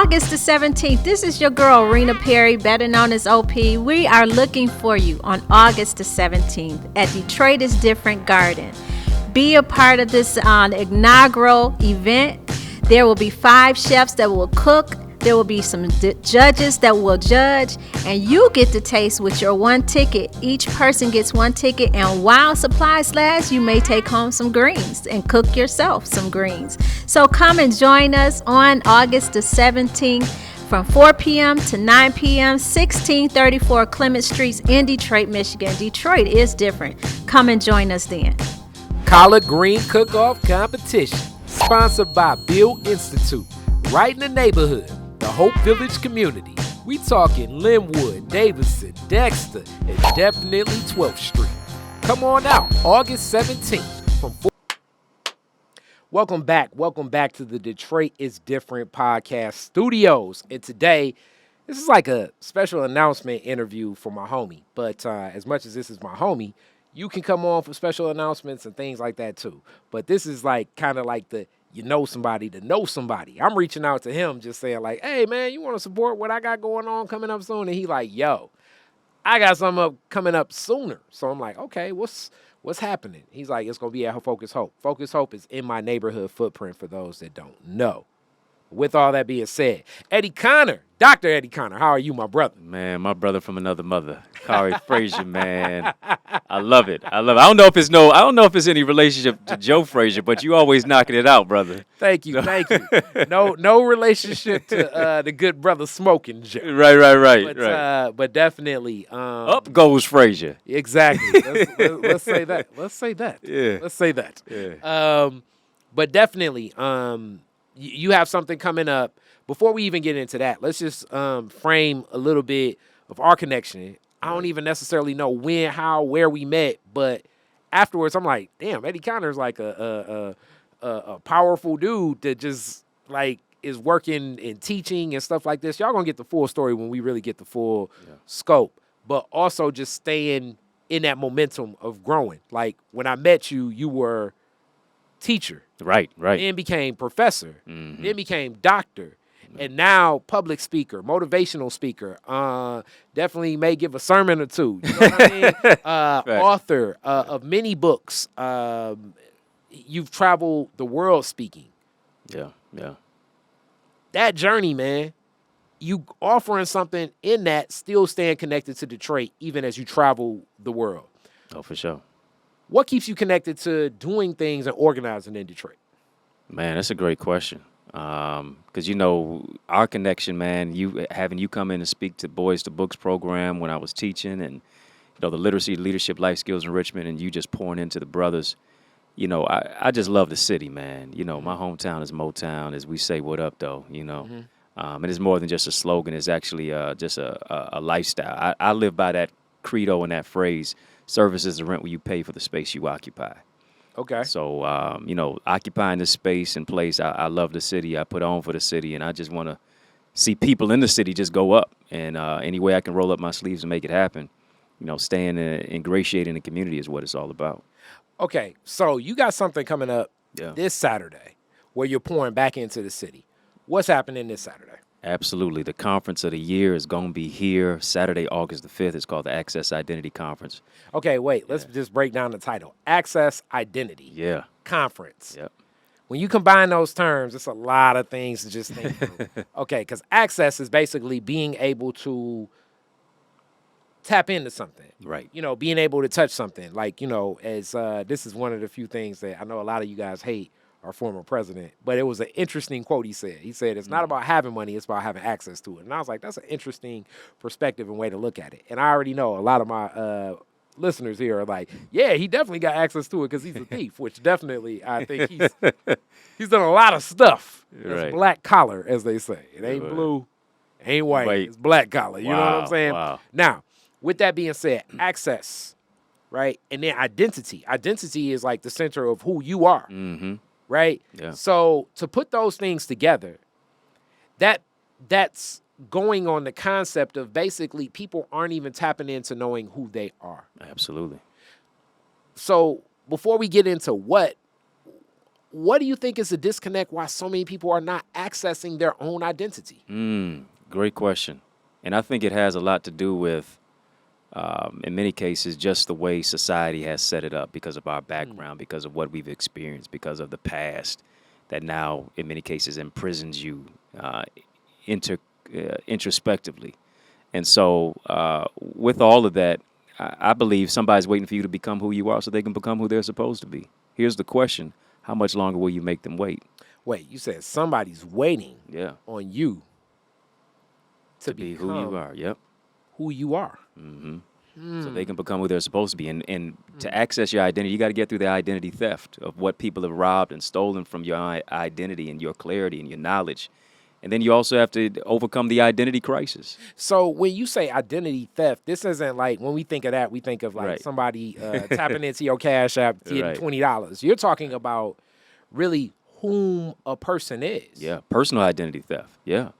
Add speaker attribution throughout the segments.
Speaker 1: August the 17th, this is your girl, Rena Perry, better known as OP. We are looking for you on August the 17th at Detroit is Different Garden. Be a part of this inaugural event. There will be 5 chefs that will cook. There will be some judges that will judge, and you get to taste with your 1 ticket. Each person gets 1 ticket, and while supplies last, you may take home some greens and cook yourself some greens. So come and join us on August the 17th from 4 p.m. to 9 p.m., 1634 Clement Street in Detroit, Michigan. Detroit is different. Come and join us then.
Speaker 2: Collard Green Cook-Off Competition, sponsored by Bill Institute, right in the neighborhood. The Hope Village community. We talking Linwood, Davidson, Dexter, and definitely 12th Street. Come on out, August 17th from 4. Welcome back to the Detroit is Different podcast studios. And today, this is like a special announcement interview for my homie. But as much as this is my homie, you can come on for special announcements and things like that too. But this is like kind of like the you know somebody to know somebody. I'm reaching out to him just saying like, hey, man, you want to support what I got going on coming up soon? And he like, yo, I got something coming up sooner. So I'm like, okay, what's happening? He's like, it's going to be at Focus Hope. Focus Hope is in my neighborhood footprint for those that don't know. With all that being said, Eddie Connor, Dr. Eddie Connor, how are you, my brother?
Speaker 3: Man, my brother from another mother, Kari Frazier, man. I love it. I don't know if it's any relationship to Joe Frazier, but you always knocking it out, brother.
Speaker 2: Thank you. No relationship to the good brother Smoking Joe.
Speaker 3: Right.
Speaker 2: But definitely.
Speaker 3: Up goes Frazier.
Speaker 2: Exactly. Let's say that.
Speaker 3: Yeah.
Speaker 2: Let's say that.
Speaker 3: Yeah.
Speaker 2: But definitely. You have something coming up. Before we even get into that, let's just frame a little bit of our connection. I don't even necessarily know when, how, where we met, but afterwards, I'm like, damn, Eddie Connor's like a powerful dude that just like is working and teaching and stuff like this. Y'all gonna get the full story when we really get the full scope, but also just staying in that momentum of growing. Like when I met you, you were teacher.
Speaker 3: Right.
Speaker 2: Then became professor. Mm-hmm. Then became doctor. Mm-hmm. And now public speaker, motivational speaker. Definitely may give a sermon or two. You know what I mean? Author of many books. You've traveled the world speaking.
Speaker 3: Yeah.
Speaker 2: That journey, man, you offering something in that, still staying connected to Detroit, even as you travel the world.
Speaker 3: Oh, for sure.
Speaker 2: What keeps you connected to doing things and organizing in Detroit?
Speaker 3: Man, that's a great question. Because, our connection, man, having you come in and speak to Boys to Books program when I was teaching and, the literacy, leadership, life skills enrichment, and you just pouring into the brothers. I just love the city, man. My hometown is Motown, as we say, what up, though, Mm-hmm. And it's more than just a slogan. It's actually just a lifestyle. I live by that credo and that phrase. Service is the rent where you pay for the space you occupy.
Speaker 2: Okay.
Speaker 3: So, occupying this space and place, I love the city. I put on for the city, and I just want to see people in the city just go up. And any way I can roll up my sleeves and make it happen, staying ingratiating the community is what it's all about.
Speaker 2: Okay, so you got something coming up this Saturday where you're pouring back into the city. What's happening this Saturday?
Speaker 3: Absolutely. The conference of the year is going to be here Saturday, August the 5th. It's called the Access Identity Conference.
Speaker 2: Okay, wait. Let's just break down the title. Access Identity Conference.
Speaker 3: Yep.
Speaker 2: When you combine those terms, it's a lot of things to just think through. Okay, because access is basically being able to tap into something.
Speaker 3: Right.
Speaker 2: Being able to touch something. Like, as this is one of the few things that I know a lot of you guys hate our former president, but it was an interesting quote he said. He said, it's not about having money, it's about having access to it. And I was like, that's an interesting perspective and way to look at it. And I already know a lot of my listeners here are like, yeah, he definitely got access to it because he's a thief, which definitely I think he's done a lot of stuff. Right. It's black collar, as they say. It ain't blue, ain't white. It's black collar. You know what I'm saying?
Speaker 3: Wow.
Speaker 2: Now, with that being said, access, right? And then identity. Identity is like the center of who you are.
Speaker 3: Mm-hmm.
Speaker 2: Right?
Speaker 3: Yeah.
Speaker 2: So to put those things together, that's going on the concept of basically people aren't even tapping into knowing who they are.
Speaker 3: Absolutely.
Speaker 2: So before we get into what what do you think is the disconnect why so many people are not accessing their own identity?
Speaker 3: Great question. And I think it has a lot to do with, in many cases, just the way society has set it up because of our background, because of what we've experienced, because of the past that now, in many cases, imprisons you introspectively. And so, with all of that, I believe somebody's waiting for you to become who you are so they can become who they're supposed to be. Here's the question: how much longer will you make them wait?
Speaker 2: Wait, you said somebody's waiting
Speaker 3: Yeah,
Speaker 2: on you to
Speaker 3: be
Speaker 2: become
Speaker 3: who you are. Yep.
Speaker 2: who you are.
Speaker 3: So they can become who they're supposed to be. And to access your identity, you got to get through the identity theft of what people have robbed and stolen from your identity and your clarity and your knowledge. And then you also have to overcome the identity crisis.
Speaker 2: So when you say identity theft, this isn't like when we think of that, we think of like
Speaker 3: Right.
Speaker 2: somebody tapping into your Cash App, getting
Speaker 3: Right.
Speaker 2: $20. You're talking about really whom a person is.
Speaker 3: Yeah, personal identity theft. Yeah.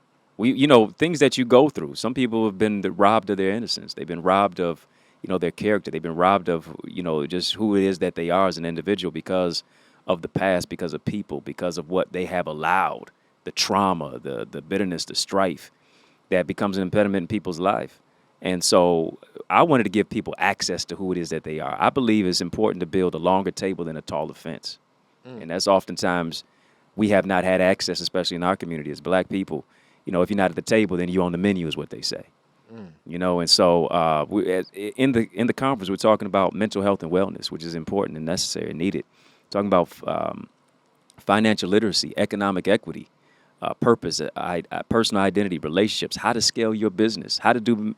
Speaker 3: Things that you go through. Some people have been robbed of their innocence. They've been robbed of, their character. They've been robbed of, just who it is that they are as an individual because of the past, because of people, because of what they have allowed, the trauma, the bitterness, the strife that becomes an impediment in people's life. And so I wanted to give people access to who it is that they are. I believe it's important to build a longer table than a taller fence. And that's oftentimes we have not had access, especially in our community as black people. If you're not at the table, then you're on the menu, is what they say. And so in the conference, we're talking about mental health and wellness, which is important and necessary and needed. Talking about financial literacy, economic equity, purpose, personal identity, relationships, how to scale your business, how to do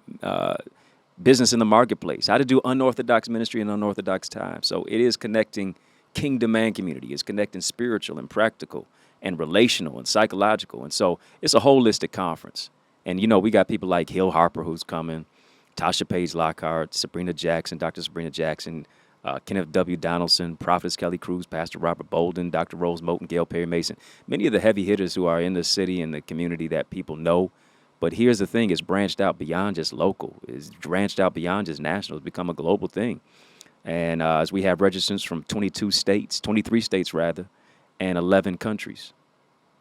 Speaker 3: business in the marketplace, how to do unorthodox ministry in unorthodox time. So it is connecting kingdom and community. It's connecting spiritual and practical and relational and psychological. And so it's a holistic conference. And, we got people like Hill Harper who's coming, Tasha Page Lockhart, Sabrina Jackson, Dr. Sabrina Jackson, Kenneth W. Donaldson, Prophetess Kelly Cruz, Pastor Robert Bolden, Dr. Rose Moten, Gail Perry Mason, many of the heavy hitters who are in the city and the community that people know. But here's the thing, it's branched out beyond just local. It's branched out beyond just national. It's become a global thing. And as we have registrants from 23 states rather, and 11 countries.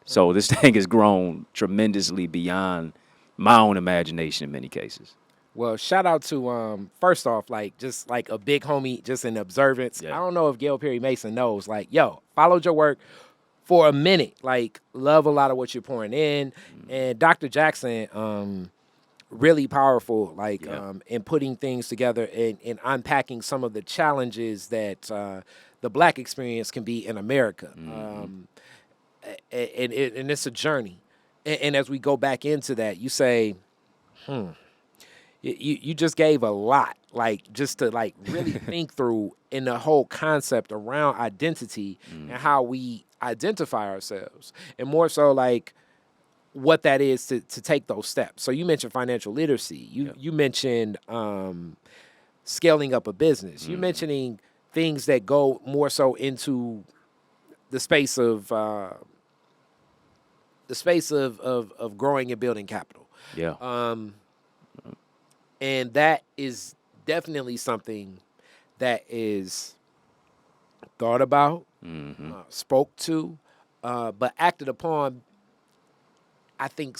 Speaker 3: So this thing has grown tremendously beyond my own imagination in many cases.
Speaker 2: Well, shout out to first off, just like a big homie, just in observance.
Speaker 3: Yeah.
Speaker 2: I don't know if Gail Perry Mason knows. Followed your work for a minute. Love a lot of what you're pouring in. And Dr. Jackson, really powerful. In putting things together and unpacking some of the challenges that the Black experience can be in America. And it's a journey. And as we go back into that, you say, you just gave a lot, just to really think through in the whole concept around identity and how we identify ourselves, and more so what that is to take those steps. So you mentioned financial literacy. You mentioned scaling up a business. You're mentioning things that go more so into the space of growing and building capital.
Speaker 3: Yeah.
Speaker 2: And that is definitely something that is thought about, spoke to, but acted upon, I think,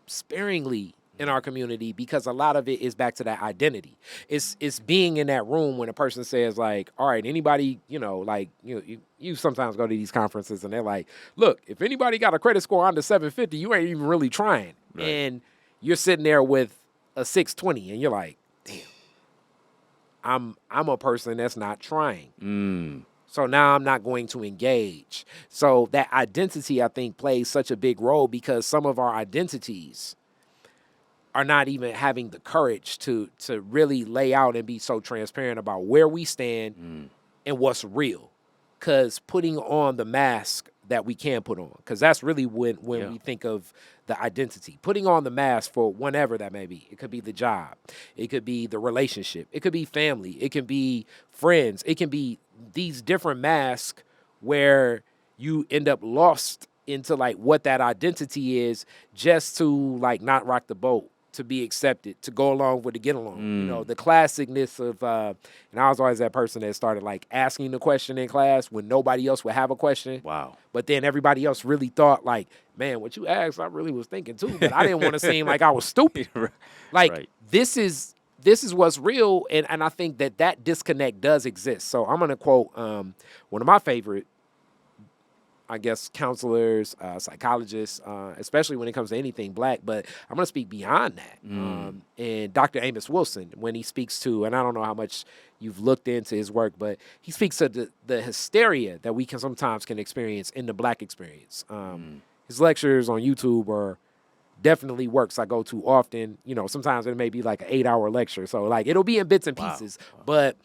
Speaker 2: sparingly in our community, because a lot of it is back to that identity. It's being in that room when a person says all right, anybody, you sometimes go to these conferences and they're like, look, if anybody got a credit score under 750, you ain't even really trying.
Speaker 3: Right.
Speaker 2: And you're sitting there with a 620 and you're like, damn, I'm a person that's not trying. So now I'm not going to engage. So that identity, I think, plays such a big role, because some of our identities are not even having the courage to really lay out and be so transparent about where we stand and what's real. Because putting on the mask that we can put on, because that's really when we think of the identity. Putting on the mask for whatever that may be. It could be the job. It could be the relationship. It could be family. It can be friends. It can be these different masks where you end up lost into what that identity is, just to not rock the boat to be accepted, to go along with the get along. You know, the classicness of, and I was always that person that started like asking the question in class when nobody else would have a question.
Speaker 3: Wow.
Speaker 2: But then everybody else really thought like, man, what you asked, I really was thinking too, but I didn't want to seem like I was stupid. Like
Speaker 3: Right.
Speaker 2: this is what's real, and I think that disconnect does exist. So I'm gonna quote one of my favorite, I guess, counselors, psychologists, especially when it comes to anything black, but I'm going to speak beyond that. And Dr. Amos Wilson, when he speaks to, and I don't know how much you've looked into his work, but he speaks to the hysteria that we sometimes can experience in the black experience. His lectures on YouTube are definitely works I go to often. You know, sometimes it may be like an 8-hour lecture. So like it'll be in bits and pieces, but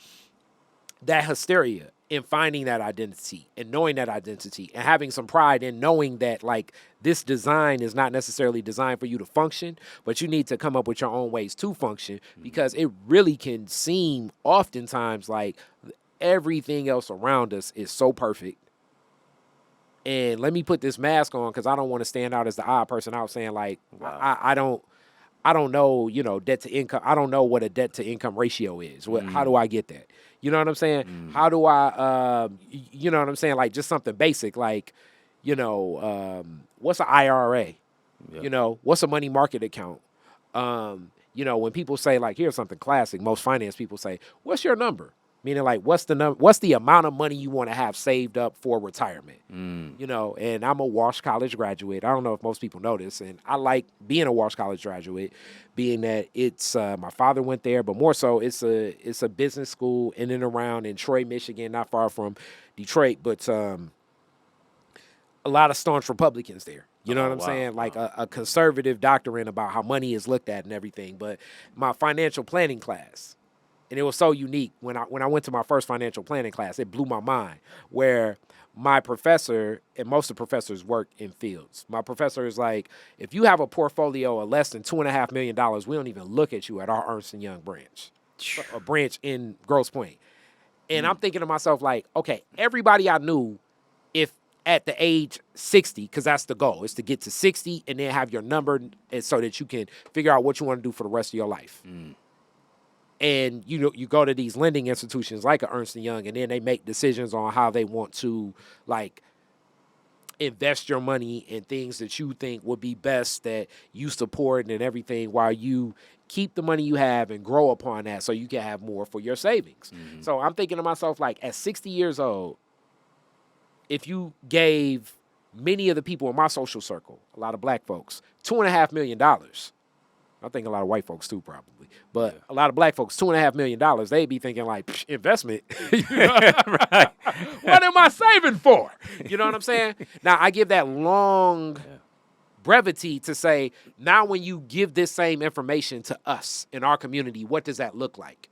Speaker 2: that hysteria in finding that identity and knowing that identity and having some pride in knowing that like this design is not necessarily designed for you to function, but you need to come up with your own ways to function, because it really can seem oftentimes like everything else around us is so perfect. And let me put this mask on because I don't want to stand out as the odd person out saying like, I don't know, you know, debt to income. I don't know what a debt to income ratio is. How do I get that? You know what I'm saying? How do I, you know what I'm saying? Like just something basic, like, you know, what's an IRA? Yep. You know, what's a money market account? You know, when people say like, here's something classic, most finance people say, what's your number? Meaning like, what's the amount of money you want to have saved up for retirement? You know, and I'm a Walsh College graduate. I don't know if most people know this, and I like being a Walsh College graduate, being that it's my father went there, but more so it's a business school in and around in Troy, Michigan, not far from Detroit, but a lot of staunch Republicans there. You know what I'm saying? Like a conservative doctrine about how money is looked at and everything. But my financial planning class, and it was so unique when I went to my first financial planning class, it blew my mind, where my professor, and most of the professors work in fields. My professor is like, if you have a portfolio of less than $2.5 million, we don't even look at you at our Ernst & Young branch, a branch in Grosse Pointe. And I'm thinking to myself like, okay, everybody I knew, if at the age 60, because that's the goal, is to get to 60 and then have your number and so that you can figure out what you want to do for the rest of your life. And you know, you go to these lending institutions like a Ernst & Young, and then they make decisions on how they want to like invest your money in things that you think would be best, that you support and everything, while you keep the money you have and grow upon that so you can have more for your savings. So I'm thinking to myself, like, at 60 years old, if you gave many of the people in my social circle, a lot of black folks, $2.5 million, I think a lot of white folks too, probably. But a lot of black folks, $2.5 million, they'd be thinking like, investment. Right. What am I saving for? You know what I'm saying? Now, I give that long brevity to say, now when you give this same information to us in our community, what does that look like?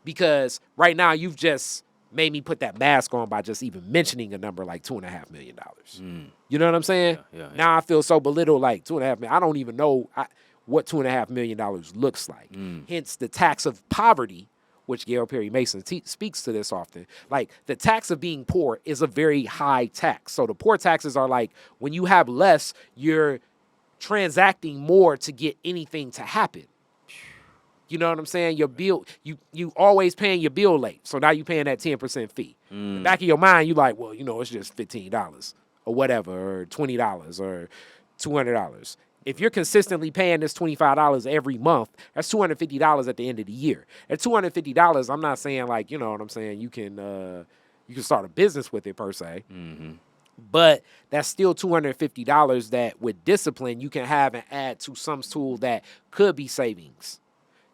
Speaker 2: Because right now you've just made me put that mask on by just even mentioning a number like $2.5 million. You know what I'm saying? Now I feel so belittled, like $2.5 million. I don't even know what $2.5 million looks like. Hence the tax of poverty, which Gail Perry Mason speaks to this often. Like, the tax of being poor is a very high tax. So the poor taxes are like, when you have less, you're transacting more to get anything to happen. You know what I'm saying? Your bill, you always paying your bill late. So now you paying that 10% fee. In the back of your mind, you like, well, you know, it's just $15 or whatever, or $20 or $200. If you're consistently paying this $25 every month, that's $250 at the end of the year. At $250, I'm not saying like, you know what I'm saying, you can start a business with it per se. But that's still $250 that with discipline you can have and add to some tool that could be savings,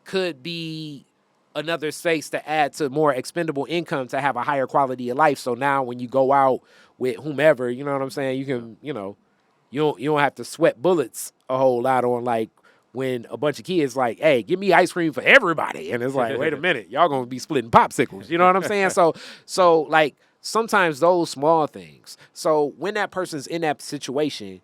Speaker 2: could be another space to add to more expendable income to have a higher quality of life. So now when you go out with whomever, you know what I'm saying, you can, you know, you don't have to sweat bullets a whole lot on like when a bunch of kids like, hey, give me ice cream for everybody. And it's like, wait a minute, y'all gonna be splitting popsicles. You know what I'm saying? So like sometimes those small things. So when that person's in that situation,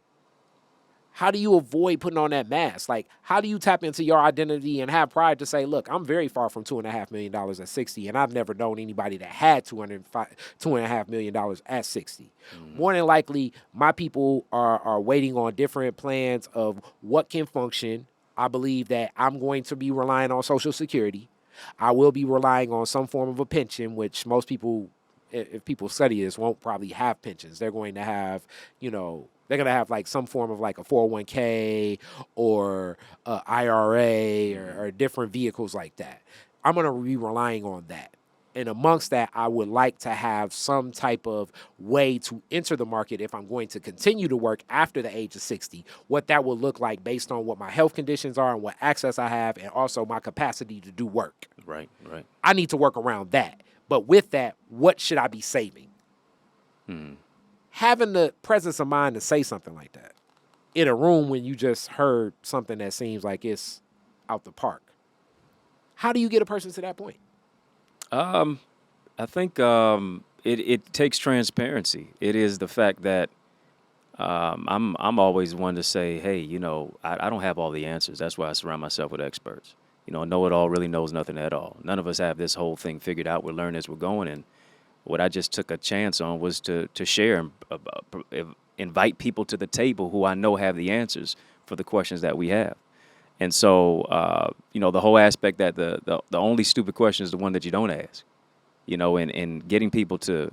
Speaker 2: how do you avoid putting on that mask? Like, how do you tap into your identity and have pride to say, look, I'm very far from $2.5 million at 60, and I've never known anybody that had $2.5 million at 60. More than likely, my people are waiting on different plans of what can function, I believe that I'm going to be relying on Social Security. I will be relying on some form of a pension, which most people, if people study this, won't probably have pensions. They're going to have, they're going to have like some form of like a 401k or a IRA or different vehicles like that. I'm going to be relying on that. And amongst that, I would like to have some type of way to enter the market if I'm going to continue to work after the age of 60, what that will look like based on what my health conditions are and what access I have, and also my capacity to do work.
Speaker 3: Right.
Speaker 2: I need to work around that. But with that, what should I be saving? Having the presence of mind to say something like that in a room when you just heard something that seems like it's out the park. How do you get a person to that point?
Speaker 3: I think it takes transparency. It is the fact that I'm always one to say, hey, I don't have all the answers. That's why I surround myself with experts. Know-it-all really knows nothing at all. None of us have this whole thing figured out. We're learning as we're going. And what I just took a chance on was to share and invite people to the table who I know have the answers for the questions that we have. And so, the whole aspect that the only stupid question is the one that you don't ask, and getting people to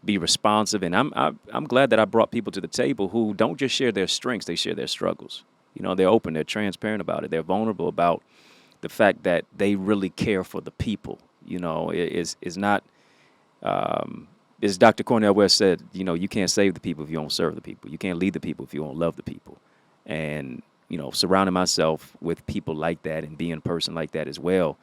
Speaker 3: be responsive. And I'm glad that I brought people to the table who don't just share their strengths, they share their struggles. They're open, they're transparent about it. They're vulnerable about the fact that they really care for the people. Is not, as Dr. Cornel West said, you can't save the people if you don't serve the people. You can't lead the people if you don't love the people. And surrounding myself with people like that and being a person like that as well,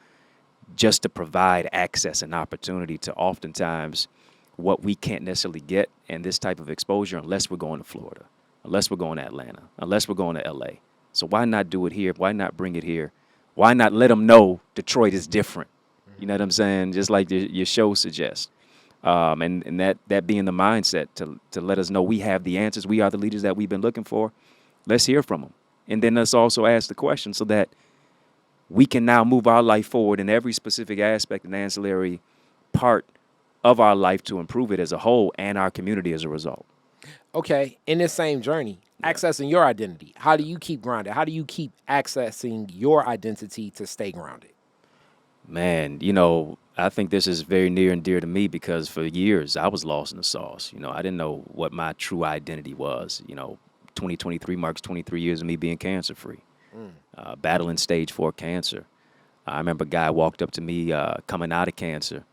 Speaker 3: just to provide access and opportunity to oftentimes what we can't necessarily get in this type of exposure unless we're going to Florida, unless we're going to Atlanta, unless we're going to LA. So why not do it here? Why not bring it here? Why not let them know Detroit is different? You know what I'm saying? Just like your show suggests. And that being the mindset to let us know we have the answers. We are the leaders that we've been looking for. Let's hear from them. And then let's also ask the question so that we can now move our life forward in every specific aspect and ancillary part of our life to improve it as a whole and our community as a result.
Speaker 2: Okay, in this same journey, accessing your identity, how do you keep grounded? How do you keep accessing your identity to stay grounded?
Speaker 3: Man, I think this is very near and dear to me because for years I was lost in the sauce. I didn't know what my true identity was. 2023 marks 23 years of me being cancer-free, battling stage 4 cancer. I remember a guy walked up to me coming out of cancer,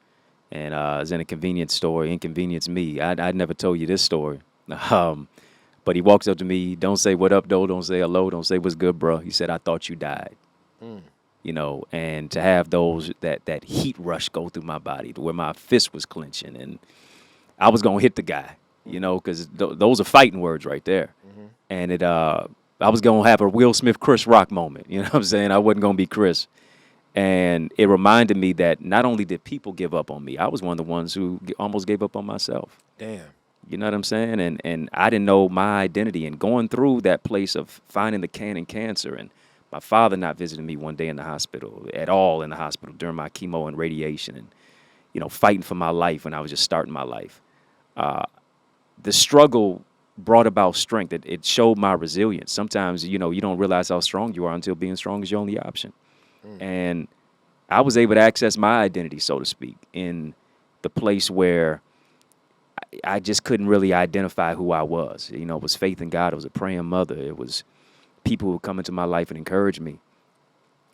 Speaker 3: and it was in a convenience store, inconvenienced me. I'd never told you this story. But he walks up to me, don't say what up, though, don't say hello, don't say what's good, bro. He said, I thought you died. And to have that heat rush go through my body to where my fist was clenching and I was going to hit the guy, because those are fighting words right there. And I was going to have a Will Smith, Chris Rock moment. You know what I'm saying? I wasn't going to be Chris. And it reminded me that not only did people give up on me, I was one of the ones who almost gave up on myself.
Speaker 2: Damn.
Speaker 3: You know what I'm saying? And I didn't know my identity. And going through that place of finding the can in cancer and my father not visiting me one day in the hospital, at all in the hospital during my chemo and radiation and, fighting for my life when I was just starting my life. The struggle brought about strength. It showed my resilience. Sometimes, you don't realize how strong you are until being strong is your only option. And I was able to access my identity, so to speak, in the place where I just couldn't really identify who I was. It was faith in God. It was a praying mother. It was people who would come into my life and encourage me.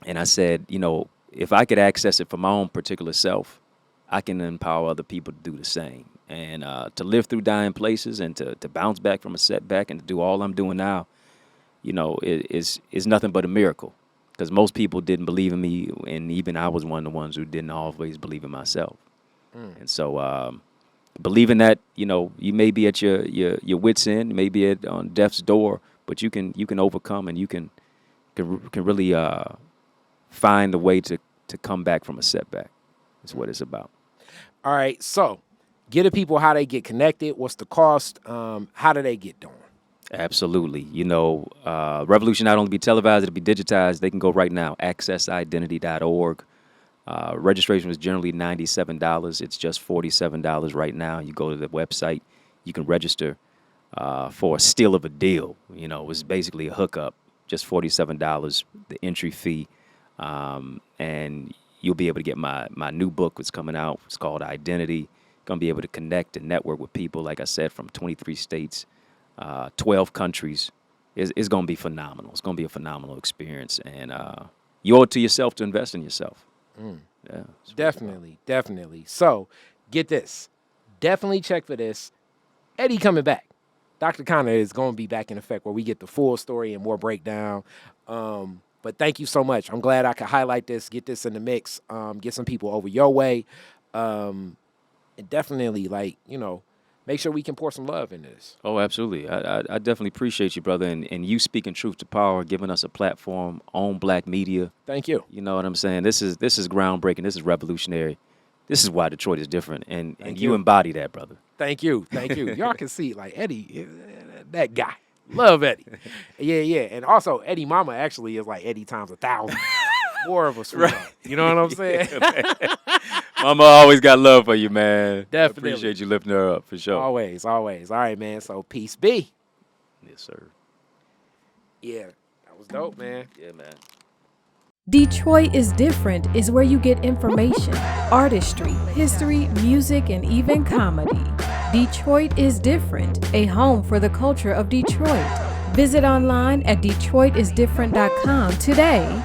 Speaker 3: And I said, if I could access it for my own particular self, I can empower other people to do the same. And to live through dying places and to bounce back from a setback and to do all I'm doing now, is nothing but a miracle. Because most people didn't believe in me, and even I was one of the ones who didn't always believe in myself. And so believing that, you may be at your wit's end, maybe on death's door, but you can overcome and you can really find a way to come back from a setback. That's what it's about.
Speaker 2: All right, so get the people how they get connected. What's the cost? How do they get doing?
Speaker 3: Absolutely. Revolution not only be televised, it'll be digitized. They can go right now, accessidentity.org. Registration was generally $97. It's just $47 right now. You go to the website, you can register for a steal of a deal. It was basically a hookup. just $47, the entry fee. And you'll be able to get my new book that's coming out. It's called Identity. Going to be able to connect and network with people, like I said, from 23 states, 12 countries. It's going to be phenomenal. It's going to be a phenomenal experience. And you owe it to yourself to invest in yourself. Yeah,
Speaker 2: Definitely. So, get this. Definitely check for this. Eddie coming back. Dr. Connor is going to be back in effect where we get the full story and more breakdown. But thank you so much. I'm glad I could highlight this, get this in the mix, get some people over your way. And definitely, make sure we can pour some love in this.
Speaker 3: Oh, absolutely. I definitely appreciate you, brother, and you speaking truth to power, giving us a platform on Black media.
Speaker 2: Thank you.
Speaker 3: You know what I'm saying? This is groundbreaking. This is revolutionary. This is why Detroit is different, and you embody that, brother.
Speaker 2: Thank you. Y'all can see, Eddie, that guy. Love Eddie. Yeah. And also, Eddie Mama actually is like Eddie times 1,000. More of a sweetheart. Right. You know what I'm saying?
Speaker 3: Yeah, Mama always got love for you, man.
Speaker 2: Definitely.
Speaker 3: I appreciate you lifting her up, for sure.
Speaker 2: Always. All right, man. So, peace be.
Speaker 3: Yes, sir.
Speaker 2: Yeah, that was dope, man.
Speaker 3: Yeah, man.
Speaker 1: Detroit is Different is where you get information, artistry, history, music, and even comedy. Detroit is Different, a home for the culture of Detroit. Visit online at DetroitisDifferent.com today.